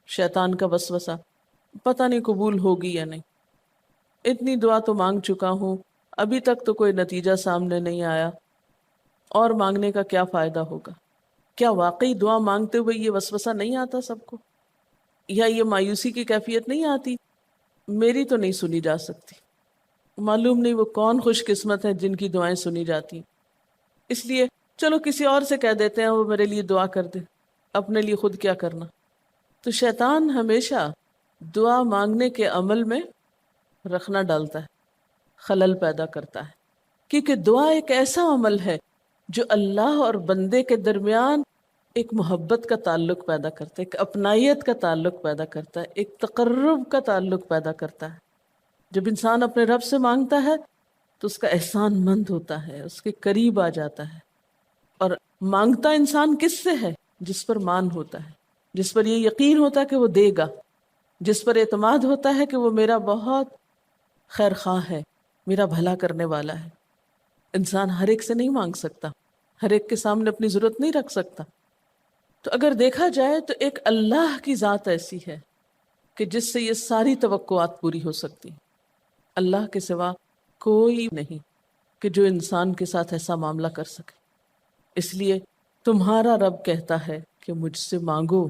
شیطان کا وسوسہ، پتہ نہیں قبول ہوگی یا نہیں، اتنی دعا تو مانگ چکا ہوں، ابھی تک تو کوئی نتیجہ سامنے نہیں آیا، اور مانگنے کا کیا فائدہ ہوگا؟ کیا واقعی دعا مانگتے ہوئے یہ وسوسہ نہیں آتا سب کو؟ یا یہ مایوسی کی کیفیت نہیں آتی، میری تو نہیں سنی جا سکتی، معلوم نہیں وہ کون خوش قسمت ہیں جن کی دعائیں سنی جاتی، اس لیے چلو کسی اور سے کہہ دیتے ہیں وہ میرے لیے دعا کر دے، اپنے لیے خود کیا کرنا۔ تو شیطان ہمیشہ دعا مانگنے کے عمل میں رخنا ڈالتا ہے، خلل پیدا کرتا ہے، کیونکہ دعا ایک ایسا عمل ہے جو اللہ اور بندے کے درمیان ایک محبت کا تعلق پیدا کرتا ہے، ایک اپنائیت کا تعلق پیدا کرتا ہے، ایک تقرب کا تعلق پیدا کرتا ہے۔ جب انسان اپنے رب سے مانگتا ہے تو اس کا احسان مند ہوتا ہے، اس کے قریب آ جاتا ہے، اور مانگتا انسان کس سے ہے؟ جس پر مان ہوتا ہے، جس پر یہ یقین ہوتا ہے کہ وہ دے گا، جس پر اعتماد ہوتا ہے کہ وہ میرا بہت خیر خواہ ہے، میرا بھلا کرنے والا ہے۔ انسان ہر ایک سے نہیں مانگ سکتا، ہر ایک کے سامنے اپنی ضرورت نہیں رکھ سکتا۔ تو اگر دیکھا جائے تو ایک اللہ کی ذات ایسی ہے کہ جس سے یہ ساری توقعات پوری ہو سکتی، اللہ کے سوا کوئی نہیں کہ جو انسان کے ساتھ ایسا معاملہ کر سکے۔ اس لیے تمہارا رب کہتا ہے کہ مجھ سے مانگو،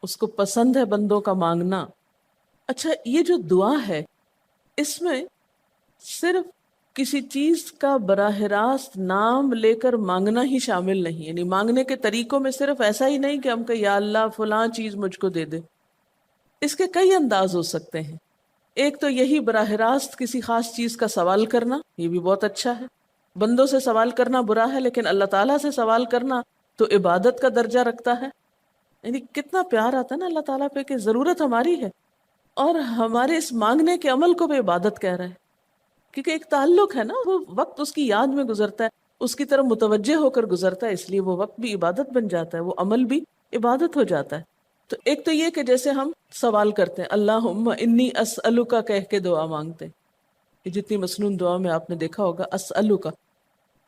اس کو پسند ہے بندوں کا مانگنا۔ اچھا، یہ جو دعا ہے اس میں صرف کسی چیز کا براہ راست نام لے کر مانگنا ہی شامل نہیں، یعنی مانگنے کے طریقوں میں صرف ایسا ہی نہیں کہ ہم کہ یا اللہ فلاں چیز مجھ کو دے دے۔ اس کے کئی انداز ہو سکتے ہیں۔ ایک تو یہی براہ راست کسی خاص چیز کا سوال کرنا، یہ بھی بہت اچھا ہے۔ بندوں سے سوال کرنا برا ہے، لیکن اللہ تعالیٰ سے سوال کرنا تو عبادت کا درجہ رکھتا ہے۔ یعنی کتنا پیار آتا ہے نا اللہ تعالیٰ پہ کہ ضرورت ہماری ہے اور ہمارے اس مانگنے کے عمل کو بھی عبادت کہہ رہے ہیں، کیونکہ ایک تعلق ہے نا، وہ وقت اس کی یاد میں گزرتا ہے، اس کی طرف متوجہ ہو کر گزرتا ہے، اس لیے وہ وقت بھی عبادت بن جاتا ہے، وہ عمل بھی عبادت ہو جاتا ہے۔ تو ایک تو یہ کہ جیسے ہم سوال کرتے ہیں اللہم انی اسألک کہہ کے دعا مانگتے ہیں، یہ جتنی مسنون دعا میں آپ نے دیکھا ہوگا اسألک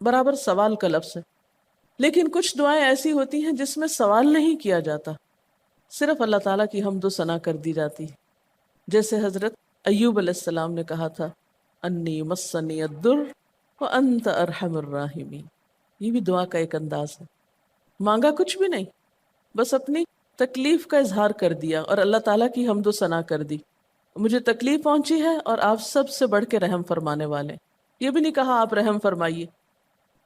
برابر سوال کا لفظ ہے۔ لیکن کچھ دعائیں ایسی ہوتی ہیں جس میں سوال نہیں کیا جاتا، صرف اللہ تعالیٰ کی حمد و ثنا کر دی جاتی ہے، جیسے حضرت ایوب علیہ السلام نے کہا تھا انی مسنی الضر وانت ارحم الراحمین۔ یہ بھی دعا کا ایک انداز ہے، مانگا کچھ بھی نہیں، بس اپنی تکلیف کا اظہار کر دیا اور اللہ تعالیٰ کی حمد و ثنا کر دی، مجھے تکلیف پہنچی ہے اور آپ سب سے بڑھ کے رحم فرمانے والے۔ یہ بھی نہیں کہا آپ رحم فرمائیے،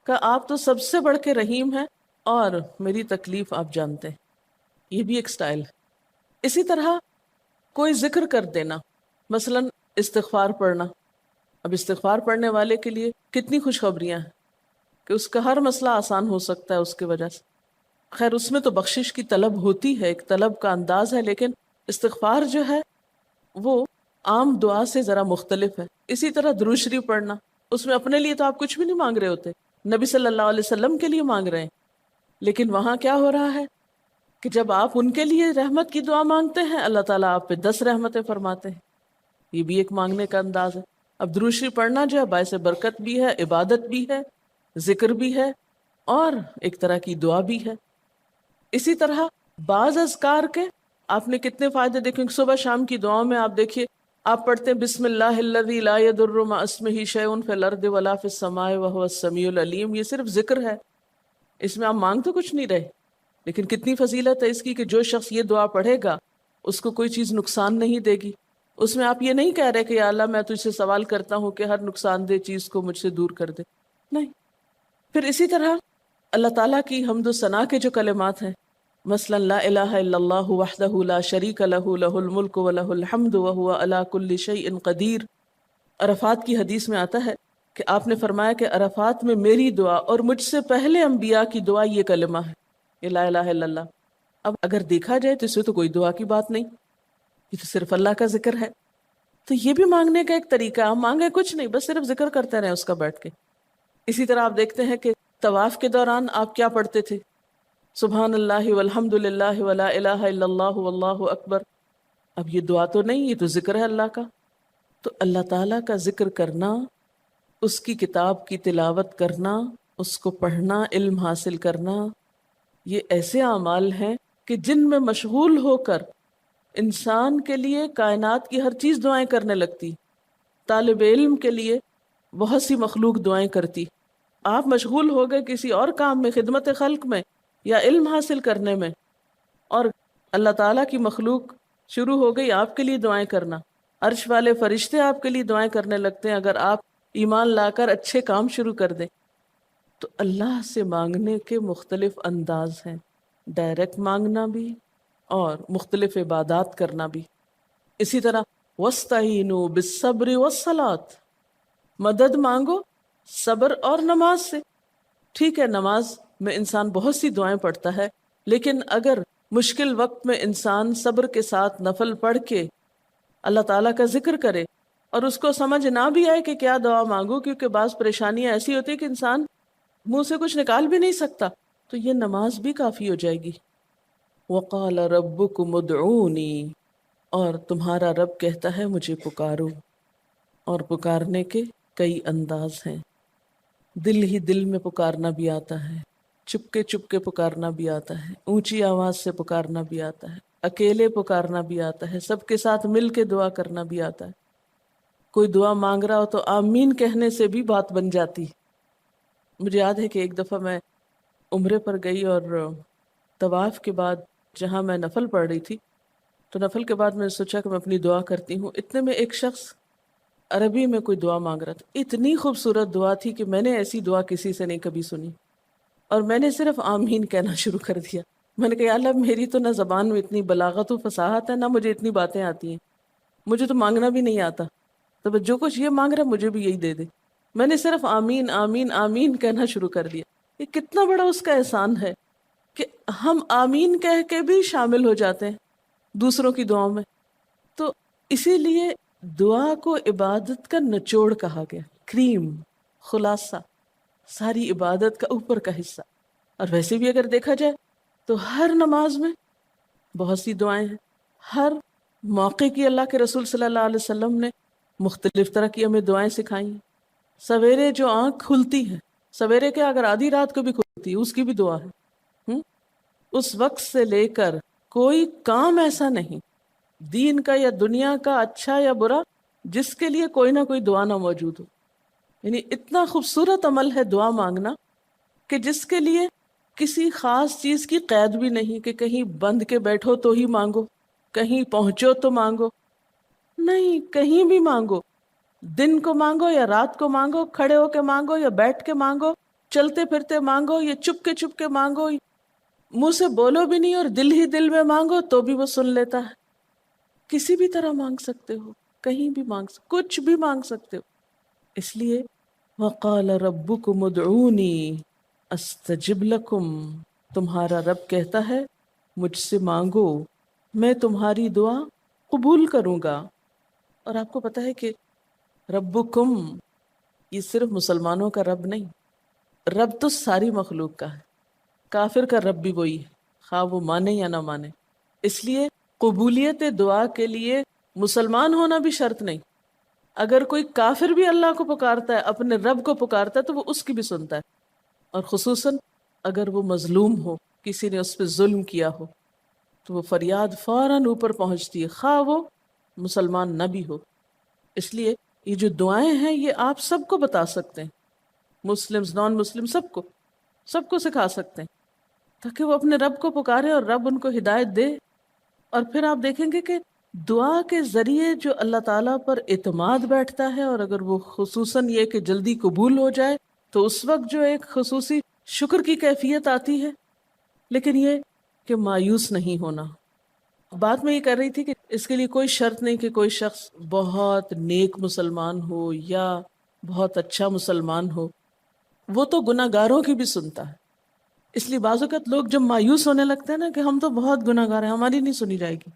کہ آپ تو سب سے بڑھ کے رحیم ہیں اور میری تکلیف آپ جانتے ہیں۔ یہ بھی ایک سٹائل ہے۔ اسی طرح کوئی ذکر کر دینا، مثلا استغفار پڑھنا۔ اب استغفار پڑھنے والے کے لیے کتنی خوشخبریاں ہیں کہ اس کا ہر مسئلہ آسان ہو سکتا ہے اس کی وجہ سے۔ خیر اس میں تو بخشش کی طلب ہوتی ہے، ایک طلب کا انداز ہے، لیکن استغفار جو ہے وہ عام دعا سے ذرا مختلف ہے۔ اسی طرح درود شریف پڑھنا، اس میں اپنے لیے تو آپ کچھ بھی نہیں مانگ رہے ہوتے، نبی صلی اللہ علیہ وسلم کے لیے مانگ رہے ہیں، لیکن وہاں کیا ہو رہا ہے کہ جب آپ ان کے لیے رحمت کی دعا مانگتے ہیں اللہ تعالیٰ آپ پہ 10 رحمتیں فرماتے ہیں۔ یہ بھی ایک مانگنے کا انداز ہے۔ اب درود شریف پڑھنا جو ہے باعث برکت بھی ہے، عبادت بھی ہے، ذکر بھی ہے اور ایک طرح کی دعا بھی ہے۔ اسی طرح بعض اذکار کے آپ نے کتنے فائدے دیکھیں، صبح شام کی دعاؤں میں آپ دیکھیے آپ پڑھتے ہیں بسم اللہ الذی لا یضر مع اسمہ شیء فی الارض ولا فی السماء وہو السمیع العلیم۔ یہ صرف ذکر ہے، اس میں آپ مانگ تو کچھ نہیں رہے، لیکن کتنی فضیلت ہے اس کی کہ جو شخص یہ دعا پڑھے گا اس کو کوئی چیز نقصان نہیں دے گی۔ اس میں آپ یہ نہیں کہہ رہے کہ یا اللہ میں تجھ سے سوال کرتا ہوں کہ ہر نقصان دہ چیز کو مجھ سے دور کر دے، نہیں۔ پھر اسی طرح اللہ تعالیٰ کی حمد و ثنا کے جو کلمات ہیں، مثلا لا الہ الا اللہ وحدہ لا شریک لہ لہ الملک ولہ الحمد وہو علی کل شیء قدیر۔ عرفات کی حدیث میں آتا ہے کہ آپ نے فرمایا کہ عرفات میں میری دعا اور مجھ سے پہلے انبیاء کی دعا یہ کلمہ ہے، یہ لا الہ الا اللہ۔ اب اگر دیکھا جائے تو اس میں تو کوئی دعا کی بات نہیں، یہ تو صرف اللہ کا ذکر ہے۔ تو یہ بھی مانگنے کا ایک طریقہ، ہم مانگے کچھ نہیں، بس صرف ذکر کرتے رہیں اس کا بیٹھ کے۔ اسی طرح آپ دیکھتے ہیں کہ طواف کے دوران آپ کیا پڑھتے تھے؟ سبحان اللہ والحمد للہ ولا الہ الا اللہ واللہ اکبر۔ اب یہ دعا تو نہیں، یہ تو ذکر ہے اللہ کا۔ تو اللہ تعالیٰ کا ذکر کرنا، اس کی کتاب کی تلاوت کرنا، اس کو پڑھنا، علم حاصل کرنا، یہ ایسے اعمال ہیں کہ جن میں مشغول ہو کر انسان کے لیے کائنات کی ہر چیز دعائیں کرنے لگتی، طالب علم کے لیے بہت سی مخلوق دعائیں کرتی. آپ مشغول ہو گئے کسی اور کام میں، خدمت خلق میں یا علم حاصل کرنے میں، اور اللہ تعالیٰ کی مخلوق شروع ہو گئی آپ کے لیے دعائیں کرنا. عرش والے فرشتے آپ کے لیے دعائیں کرنے لگتے ہیں اگر آپ ایمان لا کر اچھے کام شروع کر دیں. تو اللہ سے مانگنے کے مختلف انداز ہیں، ڈائریکٹ مانگنا بھی اور مختلف عبادات کرنا بھی. اسی طرح وَاسْتَعِینُوا بِالصَّبْرِ وَالصَّلَاةِ، مدد مانگو صبر اور نماز سے. ٹھیک ہے، نماز میں انسان بہت سی دعائیں پڑھتا ہے، لیکن اگر مشکل وقت میں انسان صبر کے ساتھ نفل پڑھ کے اللہ تعالیٰ کا ذکر کرے اور اس کو سمجھ نہ بھی آئے کہ کیا دعا مانگو، کیونکہ بعض پریشانیاں ایسی ہوتی کہ انسان منہ سے کچھ نکال بھی نہیں سکتا، تو یہ نماز بھی کافی ہو جائے گی. وَقَالَ رَبُّكُمُ ادْعُونِي، اور تمہارا رب کہتا ہے مجھے پکارو. اور پکارنے کے کئی انداز ہیں. دل ہی دل میں پکارنا بھی آتا ہے، چپ کے پکارنا بھی آتا ہے، اونچی آواز سے پکارنا بھی آتا ہے، اکیلے پکارنا بھی آتا ہے، سب کے ساتھ مل کے دعا کرنا بھی آتا ہے. کوئی دعا مانگ رہا ہو تو آمین کہنے سے بھی بات بن جاتی. مجھے یاد ہے کہ ایک دفعہ میں عمرے پر گئی اور طواف کے بعد جہاں میں نفل پڑھ رہی تھی، تو نفل کے بعد میں نے سوچا کہ میں اپنی دعا کرتی ہوں. اتنے میں ایک شخص عربی میں کوئی دعا مانگ رہا تھا. اتنی خوبصورت دعا تھی کہ میں نے ایسی دعا کسی سے نہیں کبھی سنی، اور میں نے صرف آمین کہنا شروع کر دیا. میں نے کہا یا اللہ، میری تو نہ زبان میں اتنی بلاغت و فصاحت ہے، نہ مجھے اتنی باتیں آتی ہیں، مجھے تو مانگنا بھی نہیں آتا، تو بس جو کچھ یہ مانگ رہا ہے مجھے بھی یہی دے دے. میں نے صرف آمین آمین آمین کہنا شروع کر دیا. یہ کتنا بڑا اس کا احسان ہے کہ ہم آمین کہہ کے بھی شامل ہو جاتے ہیں دوسروں کی دعاؤں میں. تو اسی لیے دعا کو عبادت کا نچوڑ کہا گیا، کریم، خلاصہ، ساری عبادت کا اوپر کا حصہ. اور ویسے بھی اگر دیکھا جائے تو ہر نماز میں بہت سی دعائیں ہیں. ہر موقع کی اللہ کے رسول صلی اللہ علیہ وسلم نے مختلف طرح کی ہمیں دعائیں سکھائی ہیں. سویرے جو آنکھ کھلتی ہے، سویرے کے اگر آدھی رات کو بھی کھلتی ہے، اس کی بھی دعا ہے. اس وقت سے لے کر کوئی کام ایسا نہیں دین کا یا دنیا کا، اچھا یا برا، جس کے لیے کوئی نہ کوئی دعا نہ موجود ہو. یعنی اتنا خوبصورت عمل ہے دعا مانگنا کہ جس کے لیے کسی خاص چیز کی قید بھی نہیں کہ کہیں بند کے بیٹھو تو ہی مانگو، کہیں پہنچو تو مانگو. نہیں، کہیں بھی مانگو، دن کو مانگو یا رات کو مانگو، کھڑے ہو کے مانگو یا بیٹھ کے مانگو، چلتے پھرتے مانگو یا چپ کے مانگو، منہ سے بولو بھی نہیں اور دل ہی دل میں مانگو تو بھی وہ سن لیتا ہے. کسی بھی طرح مانگ سکتے ہو، کہیں بھی کچھ بھی مانگ سکتے ہو. اس لیے وقال ربکم ادعونی استجب لکم، تمہارا رب کہتا ہے مجھ سے مانگو، میں تمہاری دعا قبول کروں گا. اور آپ کو پتہ ہے کہ ربکم یہ صرف مسلمانوں کا رب نہیں، رب تو ساری مخلوق کا ہے. کافر کا رب بھی وہی ہے، خواہ وہ مانے یا نہ مانے. اس لیے قبولیت دعا کے لیے مسلمان ہونا بھی شرط نہیں. اگر کوئی کافر بھی اللہ کو پکارتا ہے، اپنے رب کو پکارتا ہے، تو وہ اس کی بھی سنتا ہے. اور خصوصاً اگر وہ مظلوم ہو، کسی نے اس پہ ظلم کیا ہو، تو وہ فریاد فوراً اوپر پہنچتی ہے، خواہ وہ مسلمان نہ بھی ہو. اس لیے یہ جو دعائیں ہیں یہ آپ سب کو بتا سکتے ہیں، مسلم نان مسلم سب کو سکھا سکتے ہیں، تاکہ وہ اپنے رب کو پکارے اور رب ان کو ہدایت دے. اور پھر آپ دیکھیں گے کہ دعا کے ذریعے جو اللہ تعالیٰ پر اعتماد بیٹھتا ہے، اور اگر وہ خصوصاً یہ کہ جلدی قبول ہو جائے، تو اس وقت جو ایک خصوصی شکر کی کیفیت آتی ہے. لیکن یہ کہ مایوس نہیں ہونا. بات میں یہ کر رہی تھی کہ اس کے لیے کوئی شرط نہیں کہ کوئی شخص بہت نیک مسلمان ہو یا بہت اچھا مسلمان ہو، وہ تو گناہ گاروں کی بھی سنتا ہے. اس لیے بعض اوقات لوگ جب مایوس ہونے لگتے ہیں نا کہ ہم تو بہت گناہ گار ہیں، ہماری نہیں سنی جائے گی،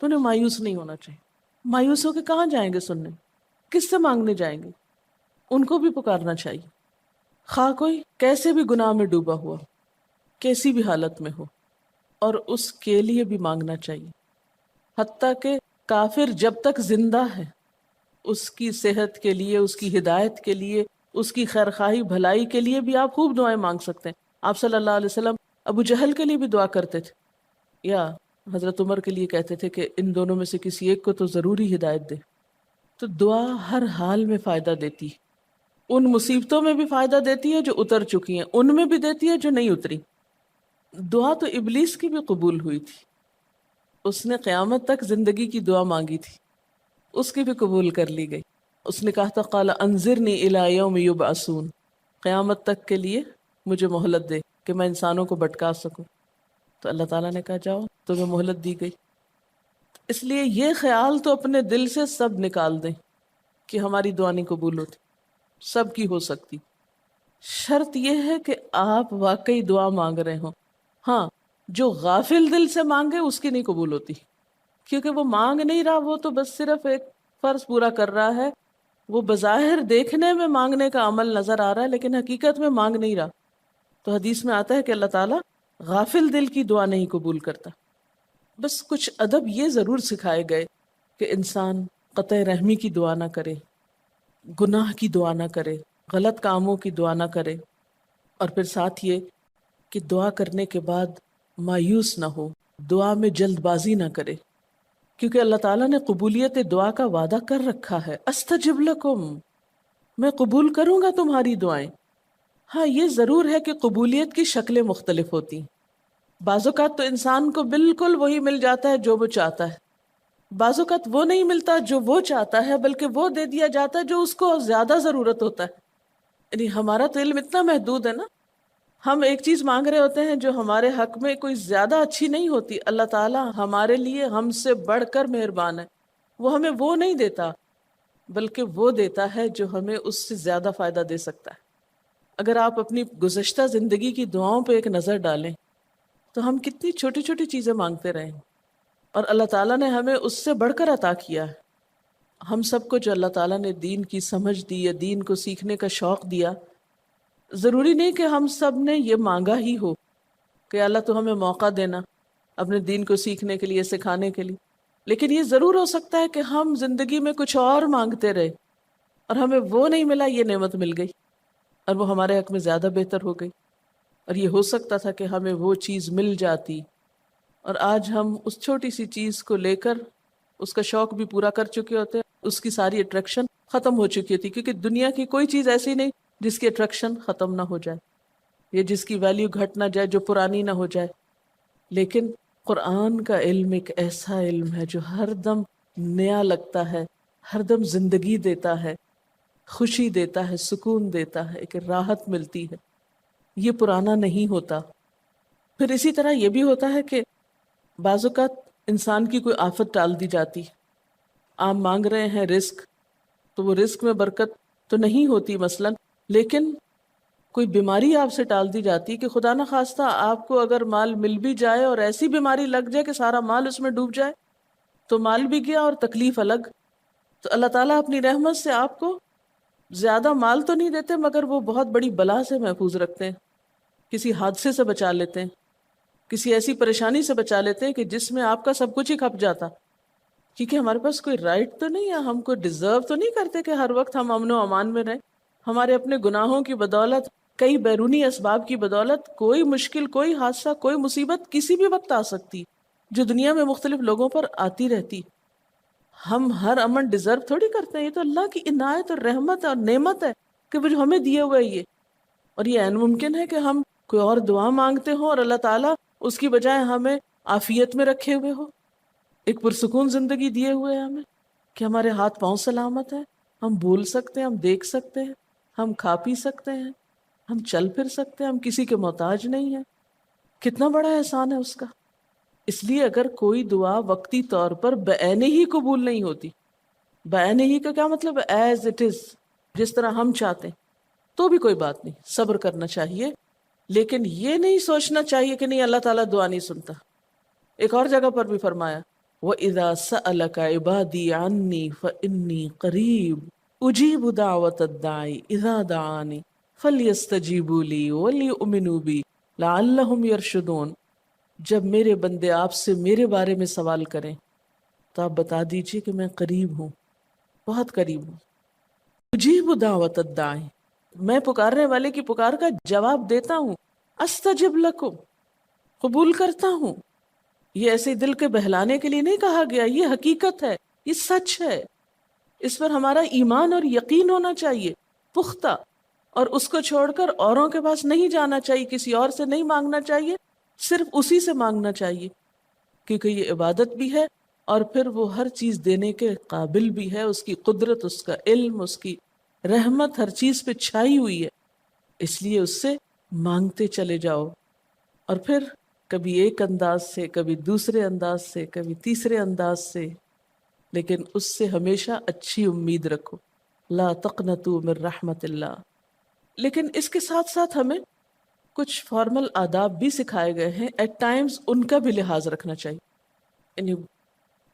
تو انہیں مایوس نہیں ہونا چاہیے. مایوس ہو کے کہاں جائیں گے سننے؟ کس سے مانگنے جائیں گے؟ ان کو بھی پکارنا چاہیے، خواہ کوئی کیسے بھی گناہ میں ڈوبا ہوا، کیسی بھی حالت میں ہو، اور اس کے لیے بھی مانگنا چاہیے. حتیٰ کہ کافر جب تک زندہ ہے، اس کی صحت کے لیے، اس کی ہدایت کے لیے، اس کی خیرخواہی بھلائی کے لیے بھی آپ خوب دعائیں مانگ سکتے ہیں. آپ صلی اللہ علیہ وسلم ابو جہل کے لیے بھی دعا کرتے تھے، یا حضرت عمر کے لیے کہتے تھے کہ ان دونوں میں سے کسی ایک کو تو ضروری ہدایت دے. تو دعا ہر حال میں فائدہ دیتی ہے. ان مصیبتوں میں بھی فائدہ دیتی ہے جو اتر چکی ہیں، ان میں بھی دیتی ہے جو نہیں اتری. دعا تو ابلیس کی بھی قبول ہوئی تھی. اس نے قیامت تک زندگی کی دعا مانگی تھی، اس کی بھی قبول کر لی گئی. اس نے کہا تھا قال انظرنی الی یوم یبعثون، قیامت تک کے لیے مجھے مہلت دے کہ میں انسانوں کو بھٹکا سکوں. تو اللہ تعالیٰ نے کہا جاؤ، تمہیں مہلت دی گئی. اس لیے یہ خیال تو اپنے دل سے سب نکال دیں کہ ہماری دعا نہیں قبول ہوتی. سب کی ہو سکتی، شرط یہ ہے کہ آپ واقعی دعا مانگ رہے ہوں. ہاں، جو غافل دل سے مانگے اس کی نہیں قبول ہوتی، کیونکہ وہ مانگ نہیں رہا، وہ تو بس صرف ایک فرض پورا کر رہا ہے. وہ بظاہر دیکھنے میں مانگنے کا عمل نظر آ رہا ہے لیکن حقیقت میں مانگ نہیں رہا. تو حدیث میں آتا ہے کہ اللہ تعالیٰ غافل دل کی دعا نہیں قبول کرتا. بس کچھ ادب یہ ضرور سکھائے گئے کہ انسان قطع رحمی کی دعا نہ کرے، گناہ کی دعا نہ کرے، غلط کاموں کی دعا نہ کرے، اور پھر ساتھ یہ کہ دعا کرنے کے بعد مایوس نہ ہو، دعا میں جلد بازی نہ کرے، کیونکہ اللہ تعالیٰ نے قبولیت دعا کا وعدہ کر رکھا ہے. استجب لکم، میں قبول کروں گا تمہاری دعائیں. ہاں، یہ ضرور ہے کہ قبولیت کی شکلیں مختلف ہوتی ہیں. بعض اوقات تو انسان کو بالکل وہی مل جاتا ہے جو وہ چاہتا ہے، بعض اوقات وہ نہیں ملتا جو وہ چاہتا ہے، بلکہ وہ دے دیا جاتا ہے جو اس کو زیادہ ضرورت ہوتا ہے. یعنی ہمارا تو علم اتنا محدود ہے نا، ہم ایک چیز مانگ رہے ہوتے ہیں جو ہمارے حق میں کوئی زیادہ اچھی نہیں ہوتی. اللہ تعالیٰ ہمارے لیے ہم سے بڑھ کر مہربان ہے، وہ ہمیں وہ نہیں دیتا بلکہ وہ دیتا ہے جو ہمیں اس سے زیادہ فائدہ دے سکتا ہے. اگر آپ اپنی گزشتہ زندگی کی دعاؤں پہ ایک نظر ڈالیں تو ہم کتنی چھوٹی چھوٹی چیزیں مانگتے رہے ہیں اور اللہ تعالیٰ نے ہمیں اس سے بڑھ کر عطا کیا ہے. ہم سب کو جو اللہ تعالیٰ نے دین کی سمجھ دی یا دین کو سیکھنے کا شوق دیا، ضروری نہیں کہ ہم سب نے یہ مانگا ہی ہو کہ اللہ تو ہمیں موقع دینا اپنے دین کو سیکھنے کے لیے، سکھانے کے لیے. لیکن یہ ضرور ہو سکتا ہے کہ ہم زندگی میں کچھ اور مانگتے رہے اور ہمیں وہ نہیں ملا، یہ نعمت مل گئی اور وہ ہمارے حق میں زیادہ بہتر ہو گئی. اور یہ ہو سکتا تھا کہ ہمیں وہ چیز مل جاتی اور آج ہم اس چھوٹی سی چیز کو لے کر اس کا شوق بھی پورا کر چکے ہوتے، اس کی ساری اٹریکشن ختم ہو چکی ہوتی. کیونکہ دنیا کی کوئی چیز ایسی نہیں جس کی اٹریکشن ختم نہ ہو جائے یا جس کی ویلیو گھٹ نہ جائے، جو پرانی نہ ہو جائے. لیکن قرآن کا علم ایک ایسا علم ہے جو ہر دم نیا لگتا ہے، ہر دم زندگی دیتا ہے، خوشی دیتا ہے، سکون دیتا ہے، ایک راحت ملتی ہے. یہ پرانا نہیں ہوتا. پھر اسی طرح یہ بھی ہوتا ہے کہ بعض اوقات انسان کی کوئی آفت ٹال دی جاتی. آپ مانگ رہے ہیں رزق، تو وہ رزق میں برکت تو نہیں ہوتی مثلا، لیکن کوئی بیماری آپ سے ٹال دی جاتی کہ خدا نہ خواستہ آپ کو اگر مال مل بھی جائے اور ایسی بیماری لگ جائے کہ سارا مال اس میں ڈوب جائے تو مال بھی گیا اور تکلیف الگ. تو اللہ تعالیٰ اپنی رحمت سے آپ کو زیادہ مال تو نہیں دیتے مگر وہ بہت بڑی بلا سے محفوظ رکھتے ہیں، کسی حادثے سے بچا لیتے ہیں، کسی ایسی پریشانی سے بچا لیتے ہیں کہ جس میں آپ کا سب کچھ ہی کھپ جاتا. کیونکہ ہمارے پاس کوئی رائٹ تو نہیں ہے، ہم کو ڈیزرو تو نہیں کرتے کہ ہر وقت ہم امن و امان میں رہیں. ہمارے اپنے گناہوں کی بدولت، کئی بیرونی اسباب کی بدولت کوئی مشکل، کوئی حادثہ، کوئی مصیبت کسی بھی وقت آ سکتی جو دنیا میں مختلف لوگوں پر آتی رہتی. ہم ہر امن ڈیزرو تھوڑی کرتے ہیں، یہ تو اللہ کی عنایت اور رحمت اور نعمت ہے کہ وہ جو ہمیں دیے ہوئے یہ. اور یہ عین ممکن ہے کہ ہم کوئی اور دعا مانگتے ہوں اور اللہ تعالیٰ اس کی بجائے ہمیں عافیت میں رکھے ہوئے ہو، ایک پرسکون زندگی دیے ہوئے ہیں ہمیں کہ ہمارے ہاتھ پاؤں سلامت ہیں، ہم بول سکتے ہیں، ہم دیکھ سکتے ہیں، ہم کھا پی سکتے ہیں، ہم چل پھر سکتے ہیں، ہم کسی کے محتاج نہیں ہیں. کتنا بڑا احسان ہے اس کا. اس لیے اگر کوئی دعا وقتی طور پر بعین ہی قبول نہیں ہوتی، بعین ہی کا کیا مطلب ہے؟ ایز اٹ از، جس طرح ہم چاہتے ہیں، تو بھی کوئی بات نہیں، صبر کرنا چاہیے. لیکن یہ نہیں سوچنا چاہیے کہ نہیں اللہ تعالیٰ دعا نہیں سنتا. ایک اور جگہ پر بھی فرمایا وَإِذَا سَأَلَكَ عِبَادِي عَنِّي فَإِنِّي قَرِيبٌ أُجِيبُ دَعْوَةَ الدَّاعِ إِذَا دَعَانِ فَلْيَسْتَجِيبُوا لِي وَلْيُؤْمِنُوا بِي لَعَلَّهُمْ يَرْشُدُونَ. جب میرے بندے آپ سے میرے بارے میں سوال کریں تو آپ بتا دیجئے کہ میں قریب ہوں، بہت قریب ہوں. اجیب دعوت الداعی، میں پکارنے والے کی پکار کا جواب دیتا ہوں. استجب لکم، قبول کرتا ہوں. یہ ایسے ہی دل کے بہلانے کے لیے نہیں کہا گیا، یہ حقیقت ہے، یہ سچ ہے، اس پر ہمارا ایمان اور یقین ہونا چاہیے پختہ، اور اس کو چھوڑ کر اوروں کے پاس نہیں جانا چاہیے، کسی اور سے نہیں مانگنا چاہیے، صرف اسی سے مانگنا چاہیے، کیونکہ یہ عبادت بھی ہے اور پھر وہ ہر چیز دینے کے قابل بھی ہے، اس کی قدرت، اس کا علم، اس کی رحمت ہر چیز پہ چھائی ہوئی ہے، اس لیے اس سے مانگتے چلے جاؤ، اور پھر کبھی ایک انداز سے، کبھی دوسرے انداز سے، کبھی تیسرے انداز سے، لیکن اس سے ہمیشہ اچھی امید رکھو، لا تقنطوا من رحمت اللہ۔ لیکن اس کے ساتھ ساتھ ہمیں کچھ فارمل آداب بھی سکھائے گئے ہیں، ایٹ ٹائمز ان کا بھی لحاظ رکھنا چاہیے، یعنی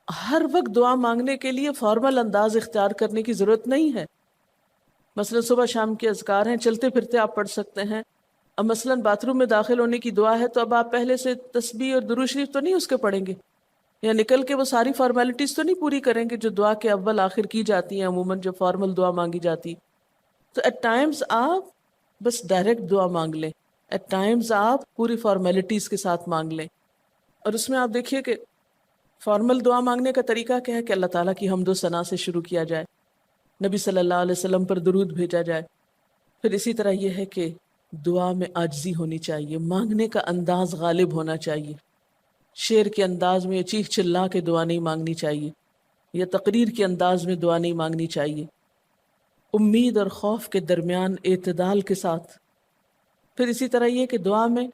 ہر وقت دعا مانگنے کے لیے فارمل انداز اختیار کرنے کی ضرورت نہیں ہے۔ مثلا صبح شام کے اذکار ہیں، چلتے پھرتے آپ پڑھ سکتے ہیں۔ اب مثلا باتھ روم میں داخل ہونے کی دعا ہے تو اب آپ پہلے سے تسبیح اور درود شریف تو نہیں اس کے پڑھیں گے، یا نکل کے وہ ساری فارمیلٹیز تو نہیں پوری کریں گے جو دعا کے اول آخر کی جاتی ہیں عموماً جب فارمل دعا مانگی جاتی۔ تو ایٹ ٹائمز آپ بس ڈائریکٹ دعا مانگ لیں، ایٹ ٹائمز آپ پوری فارمیلٹیز کے ساتھ مانگ لیں، اور اس میں آپ دیکھیے کہ فارمل دعا مانگنے کا طریقہ کیا ہے کہ اللہ تعالیٰ کی حمد و ثنا سے شروع کیا جائے، نبی صلی اللہ علیہ وسلم پر درود بھیجا جائے، پھر اسی طرح یہ ہے کہ دعا میں عاجزی ہونی چاہیے، مانگنے کا انداز غالب ہونا چاہیے، شعر کے انداز میں چیخ چلا کے دعا نہیں مانگنی چاہیے، یا تقریر کے انداز میں دعا نہیں مانگنی چاہیے، امید اور خوف کے درمیان اعتدال کے ساتھ، پھر اسی طرح یہ کہ دعا میں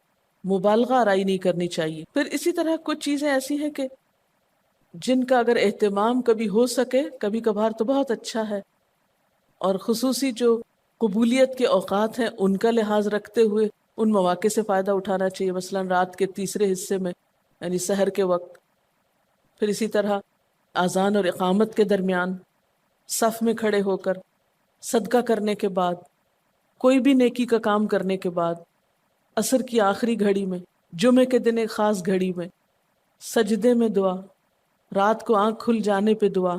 مبالغہ آرائی نہیں کرنی چاہیے، پھر اسی طرح کچھ چیزیں ایسی ہیں کہ جن کا اگر اہتمام کبھی ہو سکے کبھی کبھار تو بہت اچھا ہے، اور خصوصی جو قبولیت کے اوقات ہیں ان کا لحاظ رکھتے ہوئے ان مواقع سے فائدہ اٹھانا چاہیے، مثلا رات کے تیسرے حصے میں یعنی سحر کے وقت، پھر اسی طرح اذان اور اقامت کے درمیان، صف میں کھڑے ہو کر، صدقہ کرنے کے بعد، کوئی بھی نیکی کا کام کرنے کے بعد، عصر کی آخری گھڑی میں، جمعے کے دن ایک خاص گھڑی میں، سجدے میں دعا، رات کو آنکھ کھل جانے پہ دعا،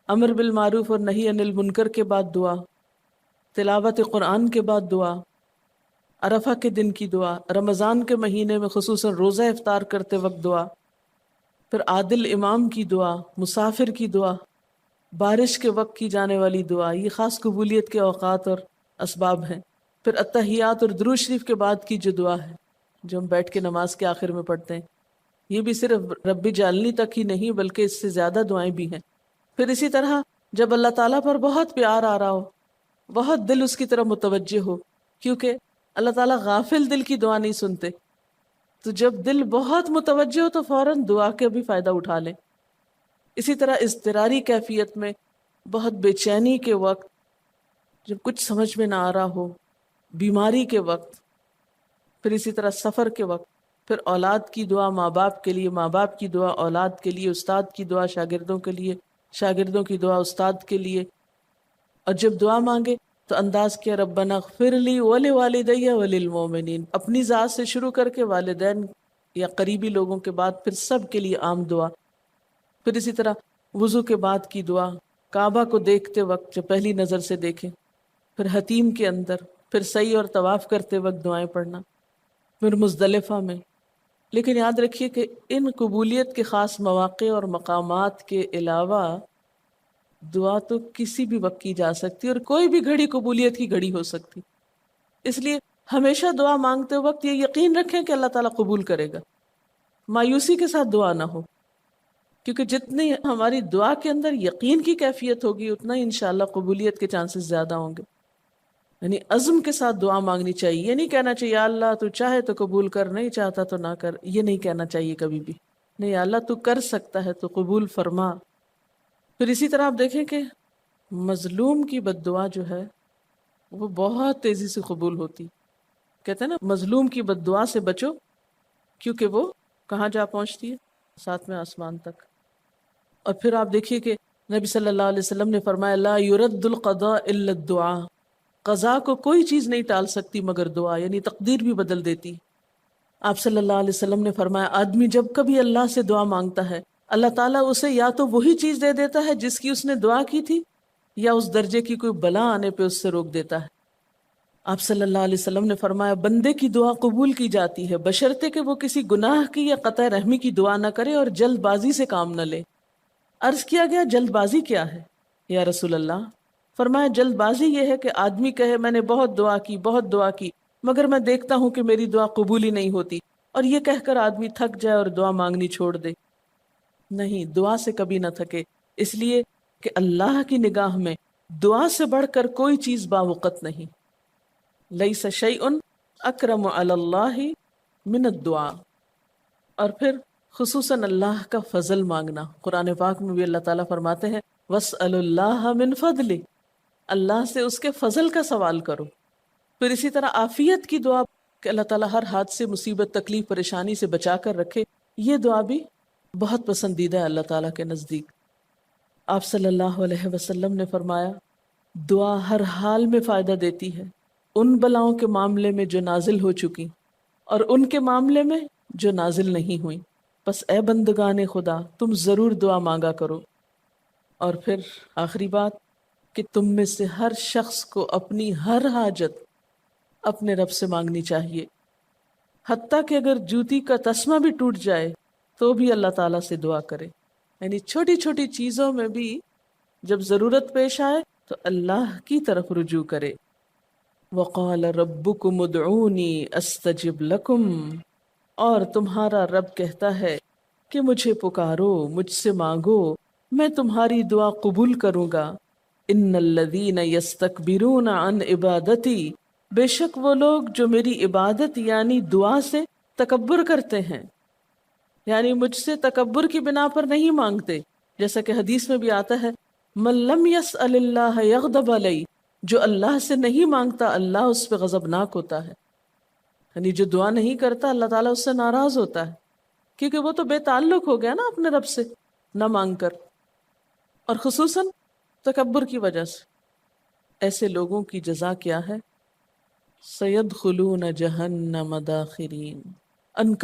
امر بالمعروف اور نہی عن المنکر کے بعد دعا، تلاوت قرآن کے بعد دعا، عرفہ کے دن کی دعا، رمضان کے مہینے میں خصوصاً روزہ افطار کرتے وقت دعا، پھر عادل امام کی دعا، مسافر کی دعا، بارش کے وقت کی جانے والی دعا، یہ خاص قبولیت کے اوقات اور اسباب ہیں، پھر اتحیات اور درود شریف کے بعد کی جو دعا ہے جو ہم بیٹھ کے نماز کے آخر میں پڑھتے ہیں، یہ بھی صرف رب جعلنی تک ہی نہیں بلکہ اس سے زیادہ دعائیں بھی ہیں۔ پھر اسی طرح جب اللہ تعالیٰ پر بہت پیار آ رہا ہو، بہت دل اس کی طرف متوجہ ہو، کیونکہ اللہ تعالیٰ غافل دل کی دعا نہیں سنتے، تو جب دل بہت متوجہ ہو تو فوراً دعا کے بھی فائدہ اٹھا لیں۔ اسی طرح اضطراری کیفیت میں، بہت بے چینی کے وقت، جب کچھ سمجھ میں نہ آ رہا ہو، بیماری کے وقت، پھر اسی طرح سفر کے وقت، پھر اولاد کی دعا ماں باپ کے لیے، ماں باپ کی دعا اولاد کے لیے، استاد کی دعا شاگردوں کے لیے، شاگردوں کی دعا استاد کے لیے، اور جب دعا مانگے تو انداز کیا ربنا اغفر لی ولوالدی وللمؤمنین، اپنی ذات سے شروع کر کے والدین یا قریبی لوگوں کے بعد پھر سب کے لیے عام دعا، پھر اسی طرح وضو کے بعد کی دعا، کعبہ کو دیکھتے وقت جب پہلی نظر سے دیکھیں، پھر حتیم کے اندر، پھر سعی اور طواف کرتے وقت دعائیں پڑھنا، پھر مزدلفہ میں۔ لیکن یاد رکھیے کہ ان قبولیت کے خاص مواقع اور مقامات کے علاوہ دعا تو کسی بھی وقت کی جا سکتی اور کوئی بھی گھڑی قبولیت کی گھڑی ہو سکتی، اس لیے ہمیشہ دعا مانگتے وقت یہ یقین رکھیں کہ اللہ تعالیٰ قبول کرے گا، مایوسی کے ساتھ دعا نہ ہو، کیونکہ جتنی ہماری دعا کے اندر یقین کی کیفیت ہوگی اتنا ہی انشاءاللہ قبولیت کے چانسز زیادہ ہوں گے۔ یعنی عزم کے ساتھ دعا مانگنی چاہیے، یہ نہیں کہنا چاہیے یا اللہ تو چاہے تو قبول کر، نہیں چاہتا تو نہ کر، یہ نہیں کہنا چاہیے کبھی بھی، نہیں یا اللہ تو کر سکتا ہے تو قبول فرما۔ پھر اسی طرح آپ دیکھیں کہ مظلوم کی بد دعا جو ہے وہ بہت تیزی سے قبول ہوتی، کہتے ہیں نا مظلوم کی بد دعا سے بچو کیونکہ وہ کہاں جا پہنچتی ہے، ساتویں آسمان تک۔ اور پھر آپ دیکھیے کہ نبی صلی اللہ علیہ وسلم نے فرمایا لا يرد القضاء الا الدعاء، قضا کو کوئی چیز نہیں ٹال سکتی مگر دعا، یعنی تقدیر بھی بدل دیتی۔ آپ صلی اللہ علیہ وسلم نے فرمایا آدمی جب کبھی اللہ سے دعا مانگتا ہے اللہ تعالیٰ اسے یا تو وہی چیز دے دیتا ہے جس کی اس نے دعا کی تھی، یا اس درجے کی کوئی بلا آنے پہ اس سے روک دیتا ہے۔ آپ صلی اللہ علیہ وسلم نے فرمایا بندے کی دعا قبول کی جاتی ہے بشرطے کہ وہ کسی گناہ کی یا قطع رحمی کی دعا نہ کرے اور جلد بازی سے کام نہ لے۔ عرض کیا گیا جلد بازی کیا ہے یا رسول اللہ؟ فرمایا جلد بازی یہ ہے کہ آدمی کہے میں نے بہت دعا کی مگر میں دیکھتا ہوں کہ میری دعا قبول ہی نہیں ہوتی، اور یہ کہہ کر آدمی تھک جائے اور دعا مانگنی چھوڑ دے۔ نہیں، دعا سے کبھی نہ تھکے، اس لیے کہ اللہ کی نگاہ میں دعا سے بڑھ کر کوئی چیز باوقت نہیں۔ لیس شیء اکرم علی اللہ من الدعاء۔ اور پھر خصوصاً اللہ کا فضل مانگنا، قرآن پاک میں بھی اللہ تعالیٰ فرماتے ہیں وَاسْأَلُوا اللَّهَ مِنْ فَضْلِهِ، اللہ سے اس کے فضل کا سوال کرو۔ پھر اسی طرح عافیت کی دعا کہ اللہ تعالیٰ ہر حادثے مصیبت تکلیف پریشانی سے بچا کر رکھے، یہ دعا بھی بہت پسندیدہ ہے اللہ تعالیٰ کے نزدیک۔ آپ صلی اللہ علیہ وسلم نے فرمایا دعا ہر حال میں فائدہ دیتی ہے، ان بلاؤں کے معاملے میں جو نازل ہو چکی اور ان کے معاملے میں جو نازل نہیں ہوئی، بس اے بندگان خدا تم ضرور دعا مانگا کرو۔ اور پھر آخری بات کہ تم میں سے ہر شخص کو اپنی ہر حاجت اپنے رب سے مانگنی چاہیے، حتیٰ کہ اگر جوتی کا تسمہ بھی ٹوٹ جائے تو بھی اللہ تعالیٰ سے دعا کرے، یعنی چھوٹی چھوٹی چیزوں میں بھی جب ضرورت پیش آئے تو اللہ کی طرف رجوع کرے۔ وَقَالَ رَبُّكُمُ ادْعُونِي أَسْتَجِبْ لَكُمْ، اور تمہارا رب کہتا ہے کہ مجھے پکارو، مجھ سے مانگو، میں تمہاری دعا قبول کروں گا۔ ان الذین یستکبرون عن عبادتی، بے شک وہ لوگ جو میری عبادت یعنی دعا سے تکبر کرتے ہیں، یعنی مجھ سے تکبر کی بنا پر نہیں مانگتے، جیسا کہ حدیث میں بھی آتا ہے من لم یسأل اللہ یغضب علیہ، جو اللہ سے نہیں مانگتا اللہ اس پہ غضبناک ہوتا ہے، یعنی جو دعا نہیں کرتا اللہ تعالیٰ اس سے ناراض ہوتا ہے، کیونکہ وہ تو بے تعلق ہو گیا نا اپنے رب سے نہ مانگ کر، اور خصوصاً تکبر کی وجہ سے۔ ایسے لوگوں کی جزا کیا ہے؟ سیدخلون جہنم داخرین، ان